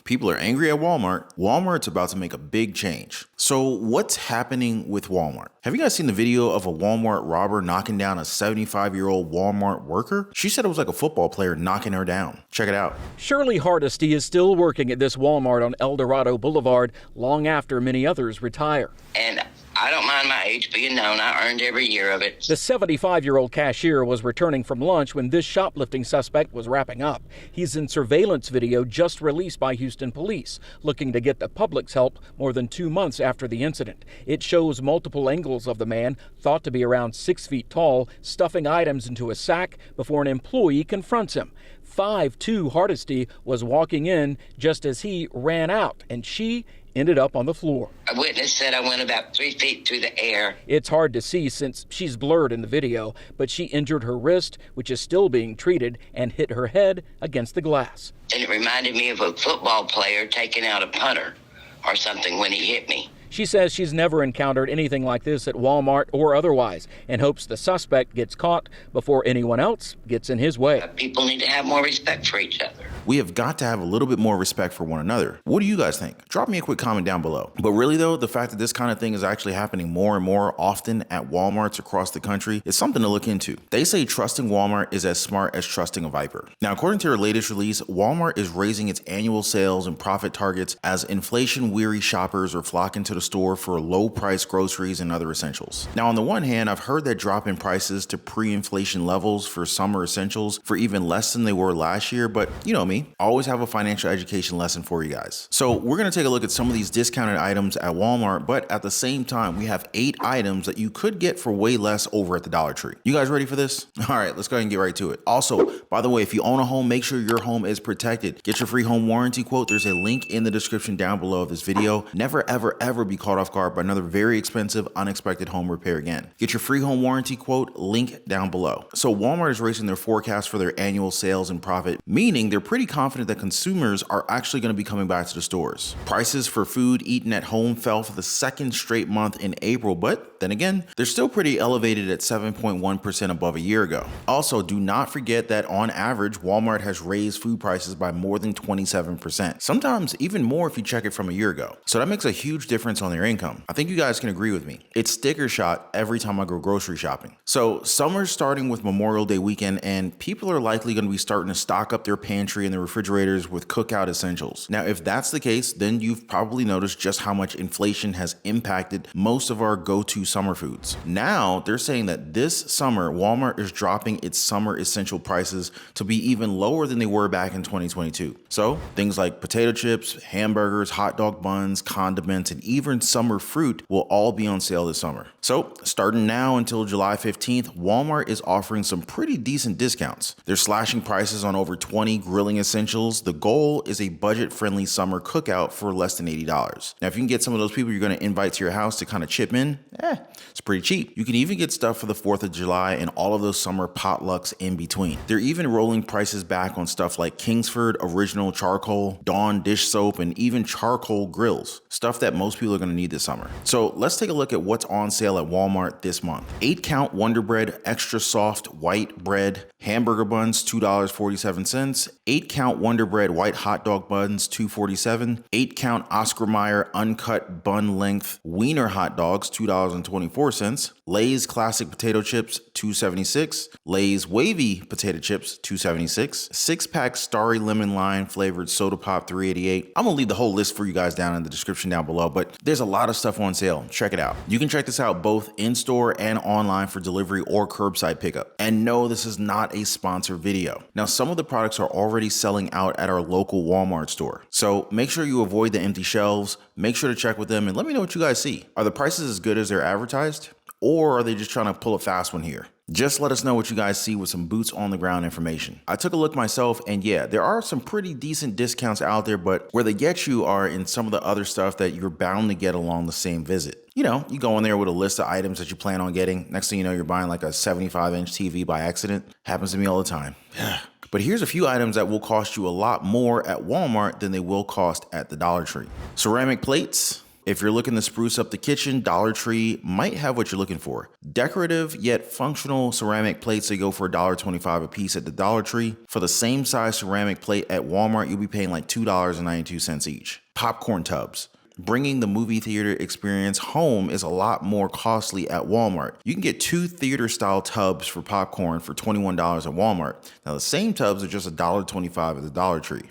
People are angry at Walmart. Walmart's about to make a big change. So what's happening with Walmart? Have you guys seen the video of a Walmart robber knocking down a 75-year-old Walmart worker? She said it was like a football player knocking her down. Check it out. Shirley Hardesty is still working at this Walmart on El Dorado Boulevard long after many others retire. And I don't mind my age being known. I earned every year of it. The 75-year-old cashier was returning from lunch when this shoplifting suspect was wrapping up. He's in surveillance video just released by Houston police, looking to get the public's help more than 2 months after the incident. It shows multiple angles of the man, thought to be around 6 feet tall, stuffing items into a sack before an employee confronts him. 5'2" Hardesty was walking in just as he ran out, and she ended up on the floor. A witness said I went about 3 feet through the air. It's hard to see since she's blurred in the video, but she injured her wrist, which is still being treated, and hit her head against the glass. And it reminded me of a football player taking out a punter or something when he hit me. She says she's never encountered anything like this at Walmart or otherwise, and hopes the suspect gets caught before anyone else gets in his way. People need to have more respect for each other. We have got to have a little bit more respect for one another. What do you guys think? Drop me a quick comment down below. But really though, the fact that this kind of thing is actually happening more and more often at Walmarts across the country is something to look into. They say trusting Walmart is as smart as trusting a viper. Now, according to their latest release, Walmart is raising its annual sales and profit targets as inflation-weary shoppers are flocking to the store for low-priced groceries and other essentials. Now, on the one hand, I've heard that drop in prices to pre-inflation levels for summer essentials for even less than they were last year, but you know me, I always have a financial education lesson for you guys. So we're gonna take a look at some of these discounted items at Walmart, but at the same time, we have 8 items that you could get for way less over at the Dollar Tree. You guys ready for this? All right, let's go ahead and get right to it. Also, by the way, if you own a home, make sure your home is protected. Get your free home warranty quote. There's a link in the description down below of this video. Never, ever, ever be caught off guard by another very expensive, unexpected home repair again. Get your free home warranty quote, link down below. So Walmart is raising their forecast for their annual sales and profit, meaning they're pretty confident that consumers are actually going to be coming back to the stores. Prices for food eaten at home fell for the second straight month in April, but then again, they're still pretty elevated at 7.1% above a year ago. Also, do not forget that on average, Walmart has raised food prices by more than 27%. Sometimes even more if you check it from a year ago. So that makes a huge difference on their income. I think you guys can agree with me. It's sticker shock every time I go grocery shopping. So summer's starting with Memorial Day weekend, and people are likely going to be starting to stock up their pantry and their refrigerators with cookout essentials. Now, if that's the case, then you've probably noticed just how much inflation has impacted most of our go-to summer foods. Now, they're saying that this summer, Walmart is dropping its summer essential prices to be even lower than they were back in 2022. So things like potato chips, hamburgers, hot dog buns, condiments, and even summer fruit will all be on sale this summer. So starting now until July 15th, Walmart is offering some pretty decent discounts. They're slashing prices on over 20 grilling essentials. The goal is a budget-friendly summer cookout for less than $80. Now, if you can get some of those people you're going to invite to your house to kind of chip in, it's pretty cheap. You can even get stuff for the 4th of July and all of those summer potlucks in between. They're even rolling prices back on stuff like Kingsford Original Charcoal, Dawn dish soap, and even charcoal grills, stuff that most people are going to need this summer. So let's take a look at what's on sale at Walmart this month. 8-count Wonder Bread extra soft white bread hamburger buns, $2.47. 8-count Wonder Bread white hot dog buns, $2.47. 8-count Oscar Mayer uncut bun length wiener hot dogs, $2.24. Lay's classic potato chips, $2.76. Lay's wavy potato chips, $2.76. 6-pack Starry lemon lime flavored soda pop, $3.88. I'm gonna leave the whole list for you guys down in the description down below, but there's a lot of stuff on sale. Check it out. You can check this out both in store and online for delivery or curbside pickup. And no, this is not a sponsored video. Now, some of the products are already selling out at our local Walmart store. So make sure you avoid the empty shelves. Make sure to check with them and let me know what you guys see. Are the prices as good as they're advertised? Or are they just trying to pull a fast one here? Just let us know what you guys see with some boots on the ground information. I took a look myself, and yeah, there are some pretty decent discounts out there, but where they get you are in some of the other stuff that you're bound to get along the same visit. You know, you go in there with a list of items that you plan on getting. Next thing you know, you're buying like a 75-inch TV by accident. Happens to me all the time. But here's a few items that will cost you a lot more at Walmart than they will cost at the Dollar Tree. Ceramic plates. If you're looking to spruce up the kitchen, Dollar Tree might have what you're looking for. Decorative yet functional ceramic plates, they go for $1.25 a piece at the Dollar Tree. For the same size ceramic plate at Walmart, you'll be paying like $2.92 each. Popcorn tubs. Bringing the movie theater experience home is a lot more costly at Walmart. You can get 2 theater-style tubs for popcorn for $21 at Walmart. Now, the same tubs are just $1.25 at the Dollar Tree.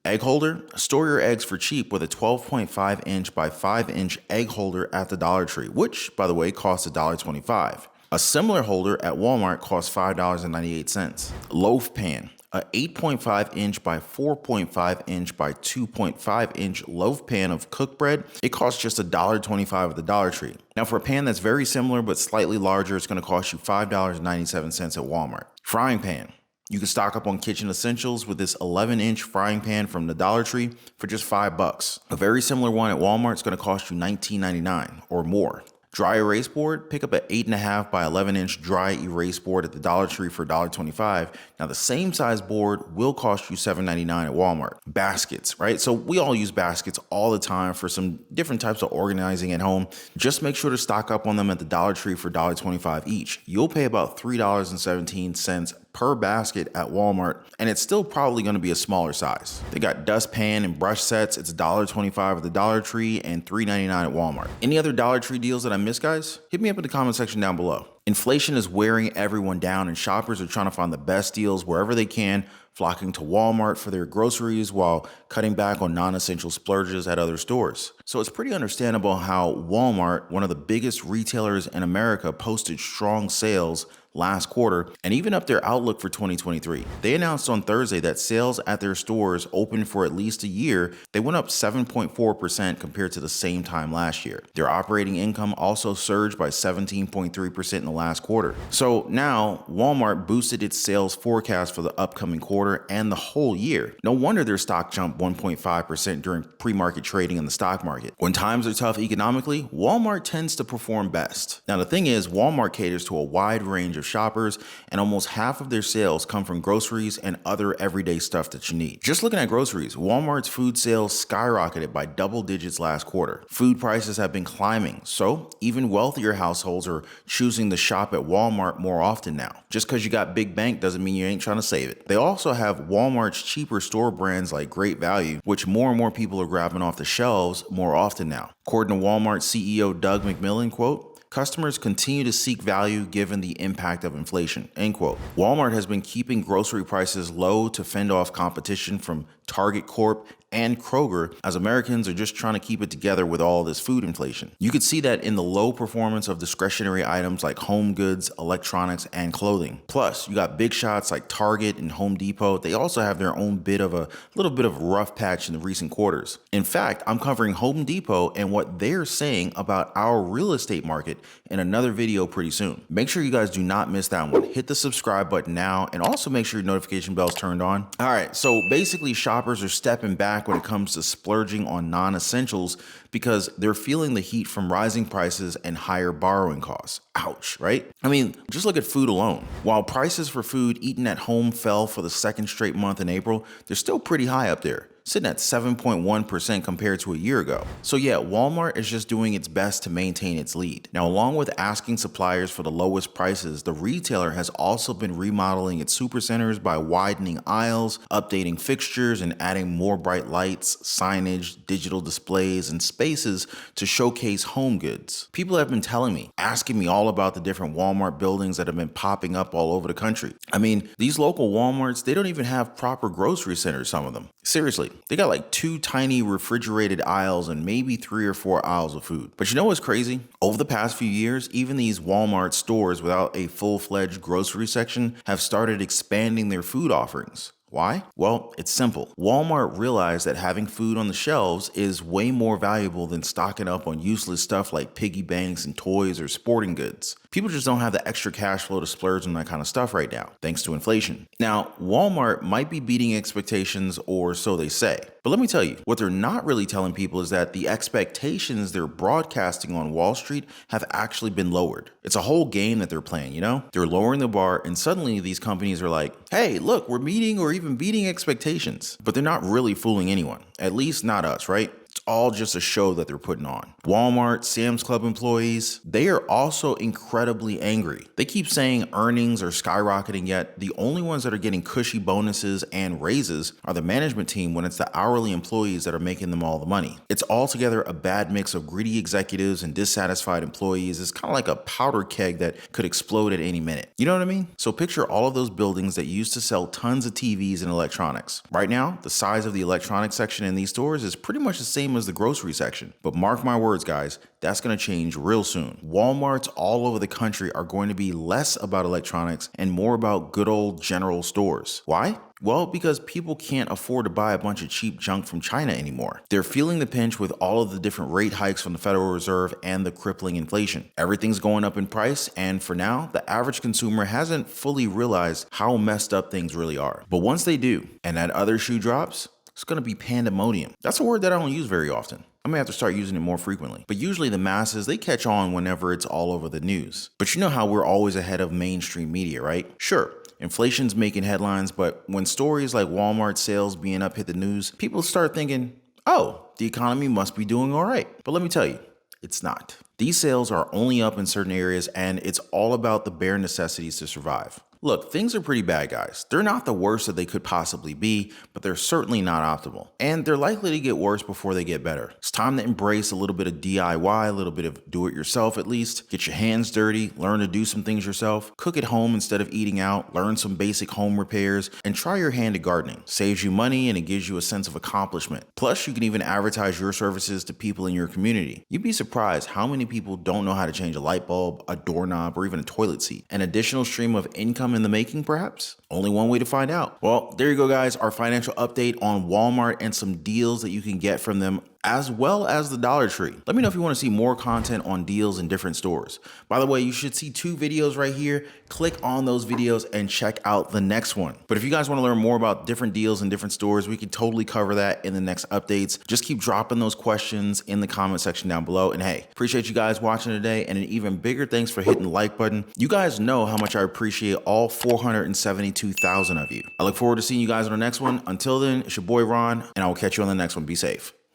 Egg holder. Store your eggs for cheap with a 12.5 inch by 5 inch egg holder at the Dollar Tree, which, by the way, costs $1.25. A similar holder at Walmart costs $5.98. Loaf pan. A 8.5 inch by 4.5 inch by 2.5 inch loaf pan of cooked bread, it costs just $1.25 at the Dollar Tree. Now, for a pan that's very similar but slightly larger, it's going to cost you $5.97 at Walmart. Frying pan. You can stock up on kitchen essentials with this 11-inch frying pan from the Dollar Tree for just $5. A very similar one at Walmart is going to cost you $19.99 or more. Dry erase board, pick up an 8.5 by 11-inch dry erase board at the Dollar Tree for $1.25. Now, the same size board will cost you $7.99 at Walmart. Baskets, right? So we all use baskets all the time for some different types of organizing at home. Just make sure to stock up on them at the Dollar Tree for $1.25 each. You'll pay about $3.17 per basket at Walmart, and it's still probably going to be a smaller size. They got dustpan and brush sets. It's $1.25 at the Dollar Tree and $3.99 at Walmart. Any other Dollar Tree deals that I missed, guys? Hit me up in the comment section down below. Inflation is wearing everyone down, and shoppers are trying to find the best deals wherever they can, flocking to Walmart for their groceries while cutting back on non-essential splurges at other stores. So it's pretty understandable how Walmart, one of the biggest retailers in America, posted strong sales last quarter and even up their outlook for 2023. They announced on Thursday that sales at their stores open for at least a year, they went up 7.4% compared to the same time last year. Their operating income also surged by 17.3% in the last quarter. So now Walmart boosted its sales forecast for the upcoming quarter and the whole year. No wonder their stock jumped 1.5% during pre-market trading in the stock market. When times are tough economically, Walmart tends to perform best. Now, the thing is, Walmart caters to a wide range of shoppers, and almost half of their sales come from groceries and other everyday stuff that you need. Just looking at groceries, Walmart's food sales skyrocketed by double digits last quarter. Food prices have been climbing, so even wealthier households are choosing to shop at Walmart more often now. Just because you got big bank doesn't mean you ain't trying to save it. They also have Walmart's cheaper store brands like Great Value, which more and more people are grabbing off the shelves more often now. According to Walmart CEO Doug McMillon, quote, "Customers continue to seek value given the impact of inflation," end quote. Walmart has been keeping grocery prices low to fend off competition from Target Corp and Kroger, as Americans are just trying to keep it together with all this food inflation. You could see that in the low performance of discretionary items like home goods, electronics, and clothing. Plus, you got big shots like Target and Home Depot. They also have their own little bit of rough patch in the recent quarters. In fact, I'm covering Home Depot and what they're saying about our real estate market in another video pretty soon. Make sure you guys do not miss that one. Hit the subscribe button now, and also make sure your notification bell's turned on. All right, so basically shoppers are stepping back when it comes to splurging on non-essentials because they're feeling the heat from rising prices and higher borrowing costs. Ouch, right? I mean, just look at food alone. While prices for food eaten at home fell for the second straight month in April, they're still pretty high up there, sitting at 7.1% compared to a year ago. So yeah, Walmart is just doing its best to maintain its lead. Now, along with asking suppliers for the lowest prices, the retailer has also been remodeling its supercenters by widening aisles, updating fixtures, and adding more bright lights, signage, digital displays, and spaces to showcase home goods. People have been telling me, asking me all about the different Walmart buildings that have been popping up all over the country. I mean, these local Walmarts, they don't even have proper grocery centers, some of them. Seriously, they got like 2 tiny refrigerated aisles and maybe 3 or 4 aisles of food. But you know what's crazy? Over the past few years, even these Walmart stores without a full-fledged grocery section have started expanding their food offerings. Why? Well, it's simple. Walmart realized that having food on the shelves is way more valuable than stocking up on useless stuff like piggy banks and toys or sporting goods. People just don't have the extra cash flow to splurge on that kind of stuff right now, thanks to inflation. Now, Walmart might be beating expectations, or so they say. But let me tell you, what they're not really telling people is that the expectations they're broadcasting on Wall Street have actually been lowered. It's a whole game that they're playing, you know? They're lowering the bar, and suddenly these companies are like, hey, look, we're meeting or even beating expectations. But they're not really fooling anyone, at least not us, right? It's all just a show that they're putting on. Walmart, Sam's Club employees, they are also incredibly angry. They keep saying earnings are skyrocketing, yet the only ones that are getting cushy bonuses and raises are the management team when it's the hourly employees that are making them all the money. It's altogether a bad mix of greedy executives and dissatisfied employees. It's kind of like a powder keg that could explode at any minute. You know what I mean? So picture all of those buildings that used to sell tons of TVs and electronics. Right now, the size of the electronics section in these stores is pretty much the same as the grocery section. But mark my words, guys, that's going to change real soon. Walmarts all over the country are going to be less about electronics and more about good old general stores. Why? Well, because people can't afford to buy a bunch of cheap junk from China anymore. They're feeling the pinch with all of the different rate hikes from the Federal Reserve and the crippling inflation. Everything's going up in price, and for now, the average consumer hasn't fully realized how messed up things really are. But once they do, and that other shoe drops, it's going to be pandemonium. That's a word that I don't use very often. I may have to start using it more frequently. But usually the masses, they catch on whenever it's all over the news. But you know how we're always ahead of mainstream media, right? Sure. Inflation's making headlines, but when stories like Walmart sales being up hit the news, people start thinking, oh, the economy must be doing all right. But let me tell you, it's not. These sales are only up in certain areas, and it's all about the bare necessities to survive. Look, things are pretty bad, guys. They're not the worst that they could possibly be, but they're certainly not optimal. And they're likely to get worse before they get better. It's time to embrace a little bit of DIY, a little bit of do-it-yourself at least. Get your hands dirty, learn to do some things yourself, cook at home instead of eating out, learn some basic home repairs, and try your hand at gardening. Saves you money and it gives you a sense of accomplishment. Plus, you can even advertise your services to people in your community. You'd be surprised how many people don't know how to change a light bulb, a doorknob, or even a toilet seat. An additional stream of income in the making, perhaps? Only one way to find out. Well, there you go, guys. Our financial update on Walmart and some deals that you can get from them, as well as the Dollar Tree. Let me know if you want to see more content on deals in different stores. By the way, you should see 2 videos right here. Click on those videos and check out the next one. But if you guys want to learn more about different deals in different stores, we can totally cover that in the next updates. Just keep dropping those questions in the comment section down below. And hey, appreciate you guys watching today, and an even bigger thanks for hitting the like button. You guys know how much I appreciate all 472,000 of you. I look forward to seeing you guys on the next one. Until then, it's your boy Ron, and I will catch you on the next one. Be safe.